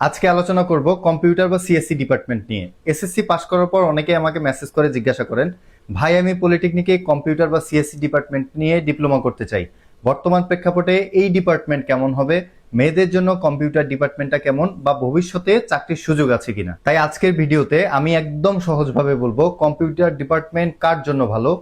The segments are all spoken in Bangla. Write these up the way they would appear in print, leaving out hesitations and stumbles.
আজকে আলোচনা করব কম্পিউটার বা সিএসসি ডিপার্টমেন্ট নিয়ে। এসএসসি পাশ করার পর অনেকে আমাকে মেসেজ করে জিজ্ঞাসা করেন, ভাই আমি পলিটেকনিকে কম্পিউটার বা সিএসসি ডিপার্টমেন্ট নিয়ে ডিপ্লোমা করতে চাই। বর্তমান প্রেক্ষাপটে এই ডিপার্টমেন্ট কেমন হবে, মেয়েদের জন্য কম্পিউটার ডিপার্টমেন্টটা কেমন, বা ভবিষ্যতে চাকরির সুযোগ আছে কিনা। তাই আজকের ভিডিওতে আমি একদম সহজভাবে বলবো কম্পিউটার ডিপার্টমেন্ট কার জন্য ভালো,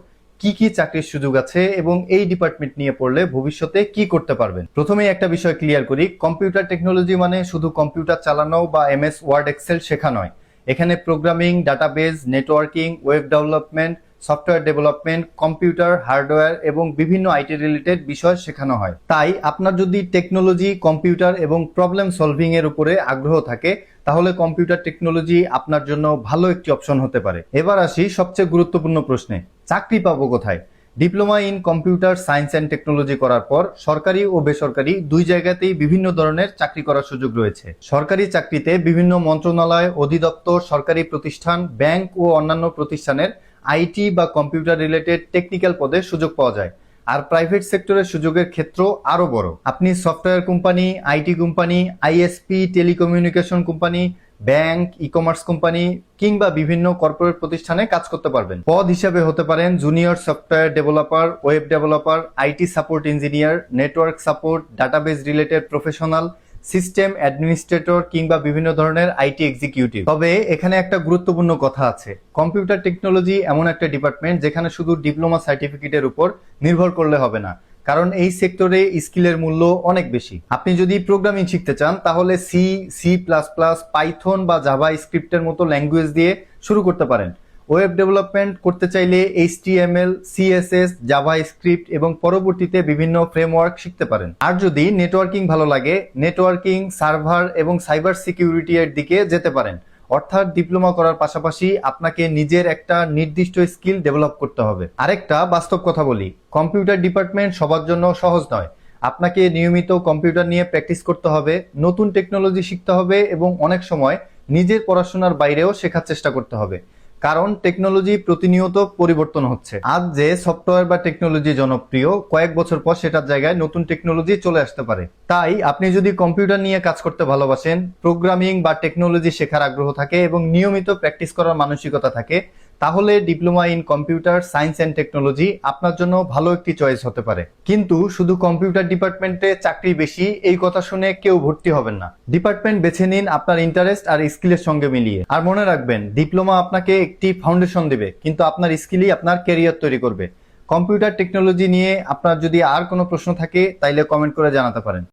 কি কি চাকরির সুযোগ আছে এবং এই ডিপার্টমেন্ট নিয়ে পড়লে ভবিষ্যতে কি করতে পারবেন। প্রথমেই একটা বিষয় ক্লিয়ার করি, কম্পিউটার টেকনোলজি মানে শুধু কম্পিউটার চালানো বা এমএস ওয়ার্ড এক্সেল শেখা নয়। এখানে programming, database, networking, web development, software development, computer hardware এবং বিভিন্ন আইটি রিলেটেড বিষয় শেখানো হয়। তাই আপনার যদি টেকনোলজি, কম্পিউটার এবং প্রবলেম সলভিং এর উপরে আগ্রহ থাকে তাহলে কম্পিউটার টেকনোলজি আপনার জন্য ভালো একটি অপশন হতে পারে। এবার আসি সবচেয়ে গুরুত্বপূর্ণ প্রশ্নে, চাকরি পাবো কোথায়? Diploma in computer science and technology করার পর সরকারি ও বেসরকারি দুই জায়গাতেই বিভিন্ন ধরনের চাকরি করার সুযোগ রয়েছে। সরকারি চাকরিতে বিভিন্ন মন্ত্রণালয়, অধিদপ্তর, সরকারি প্রতিষ্ঠান, ব্যাংক ও অন্যান্য প্রতিষ্ঠানের আইটি বা কম্পিউটার রিলেটেড টেকনিক্যাল পদে সুযোগ পাওয়া যায়। আর প্রাইভেট সেক্টরের সুযোগের ক্ষেত্র আরো বড়। আপনি software company, IT company, ISP, telecommunication company, bank, e commerce company কিংবা বিভিন্ন কর্পোরেট প্রতিষ্ঠানে কাজ করতে পারবেন। পদ হিসেবে হতে পারেন junior software developer, web developer, IT support engineer, network support, database related professional, system administrator কিংবা বিভিন্ন ধরনের আইটি এক্সিকিউটিভ। তবে এখানে একটা গুরুত্বপূর্ণ কথা আছে, কম্পিউটার টেকনোলজি এমন একটা ডিপার্টমেন্ট যেখানে শুধু ডিপ্লোমা সার্টিফিকেটের উপর নির্ভর করলে হবে না, কারণ এই সেক্টরে স্কিলের মূল্য অনেক বেশি। আপনি যদি প্রোগ্রামিং শিখতে চান তাহলে C, C plus plus, Python বা জাভা স্ক্রিপ্টের মতো ল্যাঙ্গুয়েজ দিয়ে শুরু করতে পারেন। ওয়েব ডেভেলপমেন্ট করতে চাইলে এইচটিএমএল, সিএসএস, জাভা স্ক্রিপ্ট এবং পরবর্তীতে বিভিন্ন ফ্রেমওয়ার্ক শিখতে পারেন। আর যদি নেটওয়ার্কিং ভালো লাগে, নেটওয়ার্কিং, সার্ভার এবং সাইবার সিকিউরিটি এর দিকে যেতে পারেন। অর্থাৎ ডিপ্লোমা করার পাশাপাশি আপনাকে নিজের একটা নির্দিষ্ট স্কিল ডেভেলপ করতে হবে। আরেকটা বাস্তব কথা বলি, কম্পিউটার ডিপার্টমেন্ট সবার জন্য সহজ নয়। আপনাকে নিয়মিত কম্পিউটার নিয়ে প্র্যাকটিস করতে হবে, নতুন টেকনোলজি শিখতে হবে এবং অনেক সময় নিজের পড়াশোনার বাইরেও শেখার চেষ্টা করতে হবে, কারণ টেকনোলজি প্রতিনিয়ত পরিবর্তন হচ্ছে। আজ যে সফটওয়্যার বা টেকনোলজি জনপ্রিয়, কয়েক বছর পর সেটার জায়গায় নতুন টেকনোলজি চলে আসতে পারে। তাই আপনি যদি কম্পিউটার নিয়ে কাজ করতে ভালোবাসেন, প্রোগ্রামিং বা টেকনোলজি শেখার আগ্রহ থাকে এবং নিয়মিত প্র্যাকটিস করার মানসিকতা থাকে, তাহলে diploma in computer science and technology আপনার জন্য ভালো একটি চয়েস হতে পারে। কিন্তু শুধু কম্পিউটার ডিপার্টমেন্টে চাকরি বেশি এই কথা শুনে কেউ ভর্তি হবেন না। ডিপার্টমেন্ট বেছে নিন আপনার ইন্টারেস্ট আর স্কিলের সঙ্গে মিলিয়ে। আর মনে রাখবেন, ডিপ্লোমা আপনাকে একটি ফাউন্ডেশন দেবে, কিন্তু আপনার স্কিলই আপনার ক্যারিয়ার তৈরি করবে। কম্পিউটার টেকনোলজি নিয়ে আপনার যদি আর কোনো প্রশ্ন থাকে তাইলে কমেন্ট করে জানাতে পারেন।